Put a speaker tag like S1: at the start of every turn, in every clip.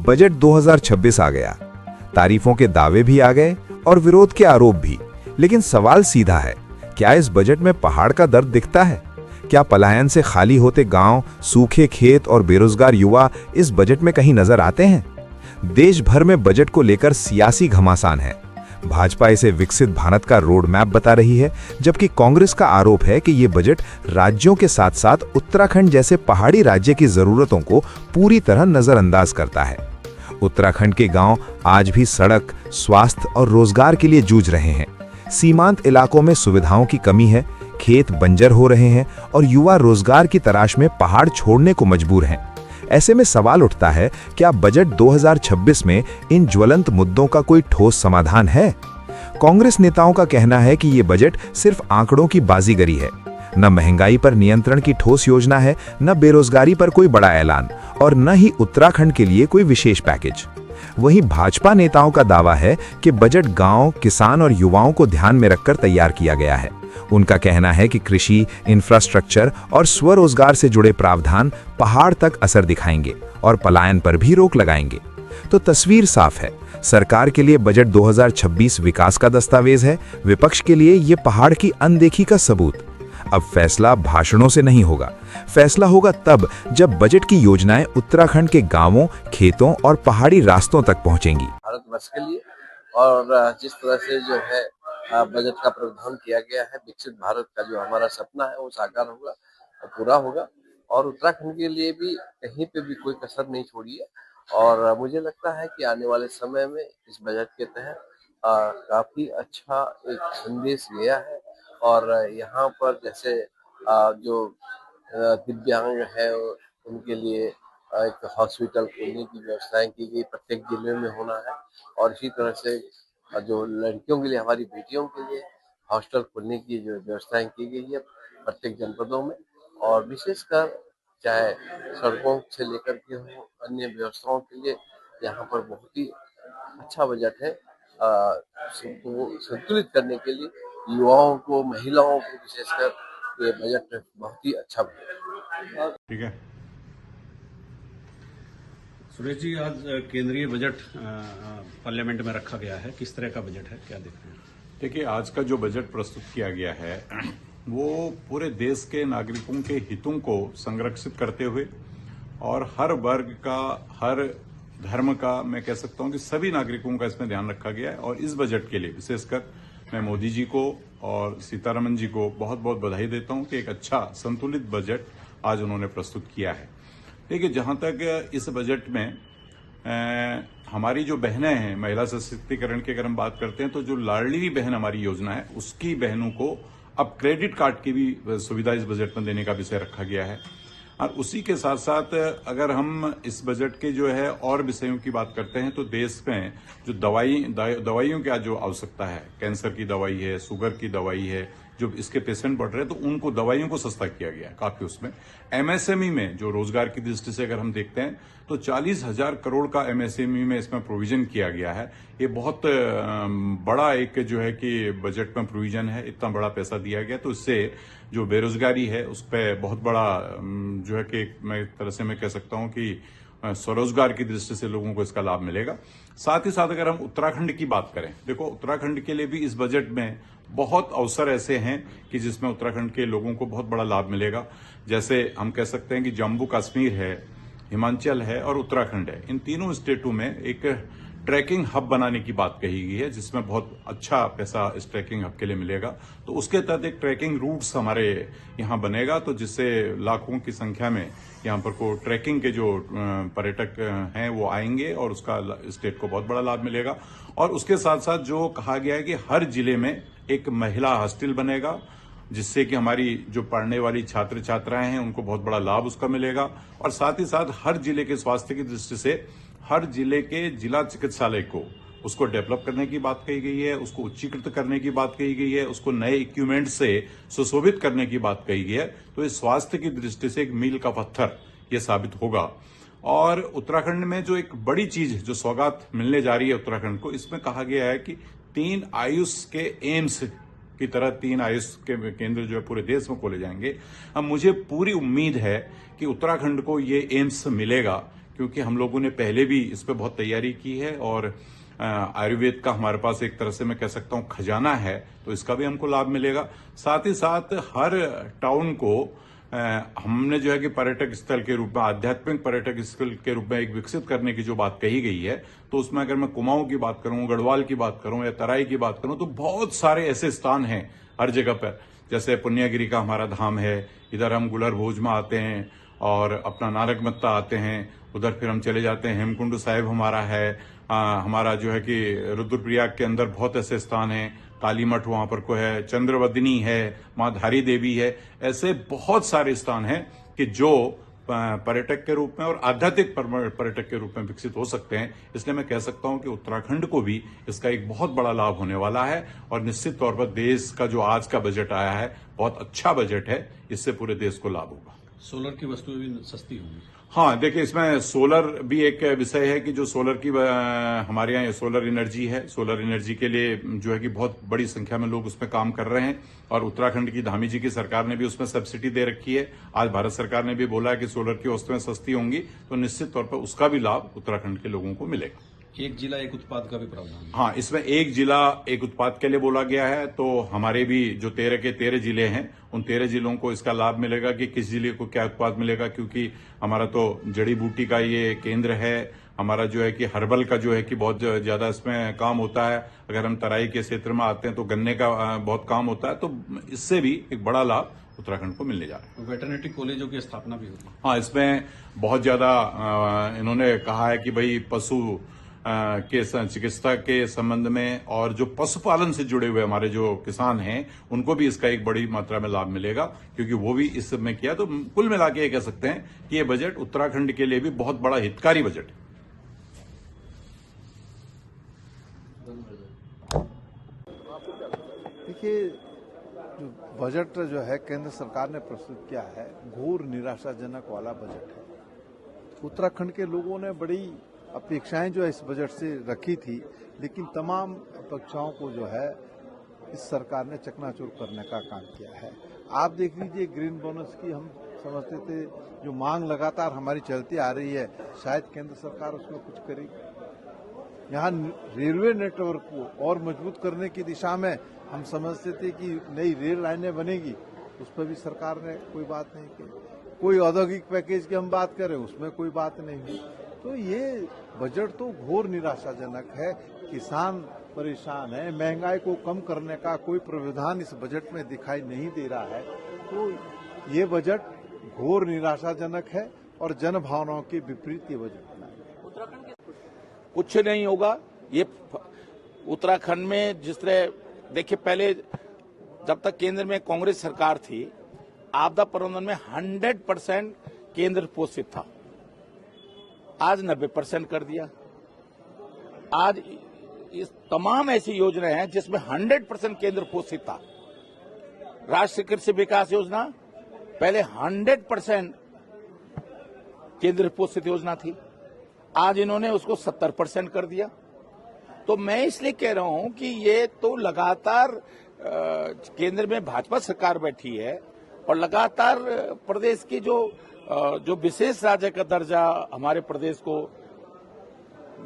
S1: Budget 2026 आ गया। तारीफों के दावे भी आ गए और विरोध के आरोप भी। लेकिन सवाल सीधा है, क्या इस बजट में पहाड़ का दर्द दिखता है? क्या पलायन से खाली होते गांव, सूखे खेत और बेरोजगार युवा इस बजट में कहीं नजर आते हैं? देश भर में बजट को लेकर सियासी घमासान है। भाजपा इसे विकसित भारत का रोड मैप बता रही है, जबकि कांग्रेस का आरोप है कि ये बजट राज्यों के साथ साथ उत्तराखंड जैसे पहाड़ी राज्य की जरूरतों को पूरी तरह नजरअंदाज करता है। उत्तराखंड के गांव आज भी सड़क, स्वास्थ्य और रोजगार के लिए जूझ रहे हैं। सीमांत इलाकों में सुविधाओं की कमी है, खेत बंजर हो रहे हैं और युवा रोजगार की तलाश में पहाड़ छोड़ने को मजबूर हैं। ऐसे में सवाल उठता है, क्या बजट 2026 में इन ज्वलंत मुद्दों का कोई ठोस समाधान है? कांग्रेस नेताओं का कहना है कि ये बजट सिर्फ आंकड़ों की बाजीगरी है। न महंगाई पर नियंत्रण की ठोस योजना है, न बेरोजगारी पर कोई बड़ा ऐलान और न ही उत्तराखंड के लिए कोई विशेष पैकेज। वहीं भाजपा नेताओं का दावा है कि बजट गांव, किसान और युवाओं को ध्यान में रखकर तैयार किया गया है। उनका कहना है कि कृषि, इंफ्रास्ट्रक्चर और स्वरोजगार से जुड़े प्रावधान पहाड़ तक असर दिखाएंगे और पलायन पर भी रोक लगाएंगे। तो तस्वीर साफ है, सरकार के लिए बजट 2026 विकास का दस्तावेज है, विपक्ष के लिए ये पहाड़ की अनदेखी का सबूत। अब फैसला भाषणों से नहीं होगा, फैसला होगा तब जब बजट की योजनाएं उत्तराखंड के गांवों, खेतों और पहाड़ी रास्तों तक पहुंचेंगी।
S2: भारतवर्ष के लिए और जिस तरह से जो है बजट का प्रावधान किया गया है, विकसित भारत का जो हमारा सपना है वो साकार होगा, पूरा होगा और उत्तराखंड के लिए भी कहीं पे भी कोई कसर नहीं छोड़ी है। और मुझे लगता है कि आने वाले समय में इस बजट के तहत काफी अच्छा एक संदेश गया है और यहाँ पर जैसे जो दिव्यांग है उनके लिए एक हॉस्पिटल खोलने की व्यवस्थाएं की गई, प्रत्येक जिले में होना है और इसी तरह से जो लड़कियों के लिए, हमारी बेटियों के लिए हॉस्टल खोलने की जो व्यवस्थाएं की गई है प्रत्येक जनपदों में और विशेषकर चाहे सड़कों से लेकर के हो अन्य व्यवस्थाओं के लिए यहाँ पर बहुत ही अच्छा बजट है। सबको संतुलित करने के लिए युवाओं को, महिलाओं को विशेषकर ये बजट बहुत ही अच्छा बजट है।
S3: ठीक है सुरेश जी, आज केंद्रीय बजट पार्लियामेंट में रखा गया है, किस तरह का बजट है, क्या देख रहे हैं?
S4: देखिए, आज का जो बजट प्रस्तुत किया गया है वो पूरे देश के नागरिकों के हितों को संरक्षित करते हुए और हर वर्ग का, हर धर्म का, मैं कह सकता हूं कि सभी नागरिकों का इसमें ध्यान रखा गया है। और इस बजट के लिए विशेषकर मैं मोदी जी को और सीतारमण जी को बहुत बहुत बधाई देता हूं कि एक अच्छा संतुलित बजट आज उन्होंने प्रस्तुत किया है। देखिए, जहां तक इस बजट में हमारी जो बहनें हैं, महिला सशक्तिकरण की अगर हम बात करते हैं तो जो लाडली बहन हमारी योजना है उसकी बहनों को अब क्रेडिट कार्ड की भी सुविधा इस बजट में देने का विषय रखा गया है। और उसी के साथ साथ अगर हम इस बजट के जो है और विषयों की बात करते हैं तो देश में जो दवाइयों की जो आवश्यकता है, कैंसर की दवाई है, शुगर की दवाई है, जो इसके पेशेंट बढ़ रहे हैं तो उनको दवाइयों को सस्ता किया गया है काफी। उसमें एमएसएमई में जो रोजगार की दृष्टि से अगर हम देखते हैं तो 40,000 करोड़ का एमएसएमई में इसमें प्रोविजन किया गया है। ये बहुत बड़ा एक जो है कि बजट में प्रोविजन है, इतना बड़ा पैसा दिया गया तो इससे जो बेरोजगारी है उस पर बहुत बड़ा जो है कि मैं तरह से मैं कह सकता हूं कि स्वरोजगार की दृष्टि से लोगों को इसका लाभ मिलेगा। साथ ही साथ अगर हम उत्तराखंड की बात करें, देखो उत्तराखंड के लिए भी इस बजट में बहुत अवसर ऐसे हैं कि जिसमें उत्तराखंड के लोगों को बहुत बड़ा लाभ मिलेगा। जैसे हम कह सकते हैं कि जम्मू कश्मीर है, हिमाचल है और उत्तराखंड है, इन तीनों स्टेटों में एक ट्रैकिंग हब बनाने की बात कही गई है जिसमें बहुत अच्छा पैसा इस ट्रैकिंग हब के लिए मिलेगा। तो उसके तहत एक ट्रैकिंग रूट्स हमारे यहाँ बनेगा तो जिससे लाखों की संख्या में यहाँ पर को ट्रैकिंग के जो पर्यटक हैं वो आएंगे और उसका स्टेट को बहुत बड़ा लाभ मिलेगा। और उसके साथ साथ जो कहा गया है कि हर जिले में एक महिला हॉस्टल बनेगा जिससे कि हमारी जो पढ़ने वाली छात्र छात्राएं हैं उनको बहुत बड़ा लाभ उसका मिलेगा। और साथ ही साथ हर जिले के स्वास्थ्य की दृष्टि से हर जिले के जिला चिकित्सालय को उसको डेवलप करने की बात कही गई है, उसको उच्चीकृत करने की बात कही गई है, उसको नए इक्विपमेंट से सुशोभित करने की बात कही गई है। तो इस स्वास्थ्य की दृष्टि से एक मील का पत्थर ये साबित होगा। और उत्तराखंड में जो एक बड़ी चीज जो सौगात मिलने जा रही है उत्तराखंड को, इसमें कहा गया है कि 3 आयुष के एम्स की तरह 3 आयुष के केंद्र जो है पूरे देश में खोले जाएंगे। अब मुझे पूरी उम्मीद है कि उत्तराखंड को ये एम्स मिलेगा क्योंकि हम लोगों ने पहले भी इस पर बहुत तैयारी की है और आयुर्वेद का हमारे पास एक तरह से मैं कह सकता हूं खजाना है, तो इसका भी हमको लाभ मिलेगा। साथ ही साथ हर टाउन को हमने जो है कि पर्यटक स्थल के रूप में, आध्यात्मिक पर्यटक स्थल के रूप में एक विकसित करने की जो बात कही गई है, तो उसमें अगर मैं कुमाऊं की बात करूं, गढ़वाल की बात करूं या तराई की बात करूं, तो बहुत सारे ऐसे स्थान हैं हर जगह पर। जैसे पुण्यागिरी का हमारा धाम है, इधर हम गुलर भोज में आते हैं और अपना नारकमत्ता आते हैं, उधर फिर हम चले जाते हैं हेमकुंड साहिब हमारा है, हमारा जो है कि रुद्रप्रयाग के अंदर बहुत ऐसे स्थान हैं, काली मठ वहां पर को है, चंद्रवदनी है, मां धारी देवी है। ऐसे बहुत सारे स्थान हैं कि जो पर्यटक के रूप में और आध्यात्मिक पर्यटक के रूप में विकसित हो सकते हैं। इसलिए मैं कह सकता हूं कि उत्तराखंड को भी इसका एक बहुत बड़ा लाभ होने वाला है और निश्चित तौर पर देश का जो आज का बजट आया है बहुत अच्छा बजट है, इससे पूरे देश को लाभ होगा।
S3: सोलर की वस्तुएं भी सस्ती होंगी।
S4: हाँ, देखिए इसमें सोलर भी एक विषय है कि जो सोलर की हमारे यहाँ सोलर एनर्जी है, सोलर एनर्जी के लिए जो है कि बहुत बड़ी संख्या में लोग उसमें काम कर रहे हैं और उत्तराखंड की धामी जी की सरकार ने भी उसमें सब्सिडी दे रखी है। आज भारत सरकार ने भी बोला है कि सोलर की वस्तुएं सस्ती होंगी, तो निश्चित तौर पर उसका भी लाभ उत्तराखंड के लोगों को मिलेगा।
S3: एक जिला एक उत्पाद का भी प्रावधान है।
S4: हाँ, इसमें एक जिला एक उत्पाद के लिए बोला गया है, तो हमारे भी जो 13 के 13 जिले हैं, उन 13 जिलों को इसका लाभ मिलेगा कि किस जिले को क्या उत्पाद मिलेगा, क्योंकि हमारा तो जड़ी बूटी का ये केंद्र है, हमारा जो है कि हर्बल का जो है कि बहुत ज्यादा इसमें काम होता है। अगर हम तराई के क्षेत्र में आते हैं तो गन्ने का बहुत काम होता है, तो इससे भी एक बड़ा लाभ उत्तराखंड को मिलने जा रहा है।
S3: वेटरनरी कॉलेजों की स्थापना भी होगी।
S4: हाँ, इसमें बहुत ज्यादा इन्होंने कहा है कि भाई पशु के चिकित्सा के संबंध में और जो पशुपालन से जुड़े हुए हमारे जो किसान हैं उनको भी इसका एक बड़ी मात्रा में लाभ मिलेगा, क्योंकि वो भी इस सब में किया। तो कुल मिला के ये कह सकते हैं कि ये बजट उत्तराखंड के लिए भी बहुत बड़ा हितकारी बजट है।
S5: देखिए, जो बजट जो है केंद्र सरकार ने प्रस्तुत किया है, घोर निराशाजनक वाला बजट है। उत्तराखंड के लोगों ने बड़ी अपेक्षाएं जो है इस बजट से रखी थी, लेकिन तमाम अपेक्षाओं को जो है इस सरकार ने चकनाचूर करने का काम किया है। आप देख लीजिए, ग्रीन बोनस की हम समझते थे जो मांग लगातार हमारी चलती आ रही है, शायद केंद्र सरकार उसमें कुछ करेगी। यहाँ रेलवे नेटवर्क को और मजबूत करने की दिशा में हम समझते थे कि नई रेल लाइनें बनेगी, उस पर भी सरकार ने कोई बात नहीं की। कोई औद्योगिक पैकेज की हम बात करें, उसमें कोई बात नहीं हुई। तो ये बजट तो घोर निराशाजनक है। किसान परेशान है, महंगाई को कम करने का कोई प्रावधान इस बजट में दिखाई नहीं दे रहा है। तो ये बजट घोर निराशाजनक है और जन भावनाओं के विपरीत ये बजट बना है।
S6: कुछ नहीं होगा। ये उत्तराखंड में जिस तरह देखिए, पहले जब तक केंद्र में कांग्रेस सरकार थी, आपदा प्रबंधन में 100% केंद्र पोषित था। आज 90% कर दिया। आज इस तमाम ऐसी योजनाएं हैं जिसमें 100% केंद्र पोषित था। राष्ट्रीय कृषि विकास योजना पहले 100% केंद्र पोषित योजना थी, आज इन्होंने उसको 70% कर दिया। तो मैं इसलिए कह रहा हूं कि ये तो लगातार केंद्र में भाजपा सरकार बैठी है और लगातार प्रदेश की जो विशेष राज्य का दर्जा हमारे प्रदेश को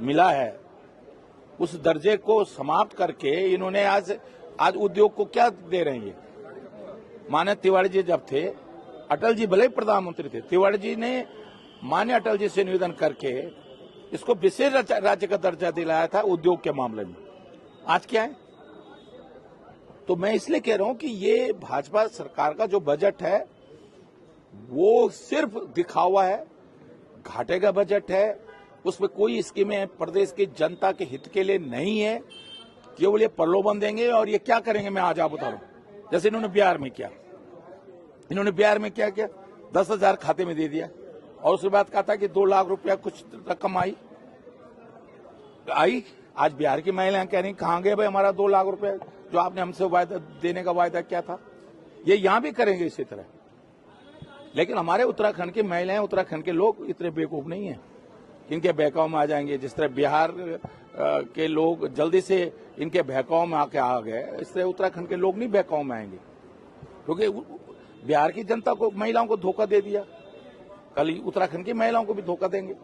S6: मिला है, उस दर्जे को समाप्त करके इन्होंने आज उद्योग को क्या दे रहे हैं। माननीय तिवारी जी जब थे, अटल जी भले ही प्रधानमंत्री थे, तिवारी जी ने माननीय अटल जी से निवेदन करके इसको विशेष राज्य का दर्जा दिलाया था उद्योग के मामले में। आज क्या है? तो मैं इसलिए कह रहा हूं कि ये भाजपा सरकार का जो बजट है वो सिर्फ दिखावा है, घाटे का बजट है। उसमें कोई स्कीमें प्रदेश की जनता के हित के लिए नहीं है। केवल ये प्रलोभन देंगे और ये क्या करेंगे मैं आज आप बता रहा हूं। जैसे इन्होंने बिहार में किया, क्या किया, 10,000 खाते में दे दिया और उसके बाद कहा था कि 2 लाख रुपया कुछ रकम आई। आज बिहार की महिलाएं कह रही कहां गए भाई हमारा 2 लाख रुपया जो आपने हमसे वायदा देने का वायदा क्या था। ये यहां भी करेंगे इसी तरह। लेकिन हमारे उत्तराखंड की महिलाएं, उत्तराखंड के लोग इतने बेवकूफ नहीं है, इनके बहकाव में आ जाएंगे। जिस तरह बिहार के लोग जल्दी से इनके बहकाव में आके आ गए, इस तरह उत्तराखंड के लोग नहीं बहकाव में आएंगे, क्योंकि बिहार की जनता को, महिलाओं को धोखा दे दिया, कल उत्तराखंड की महिलाओं को भी धोखा देंगे।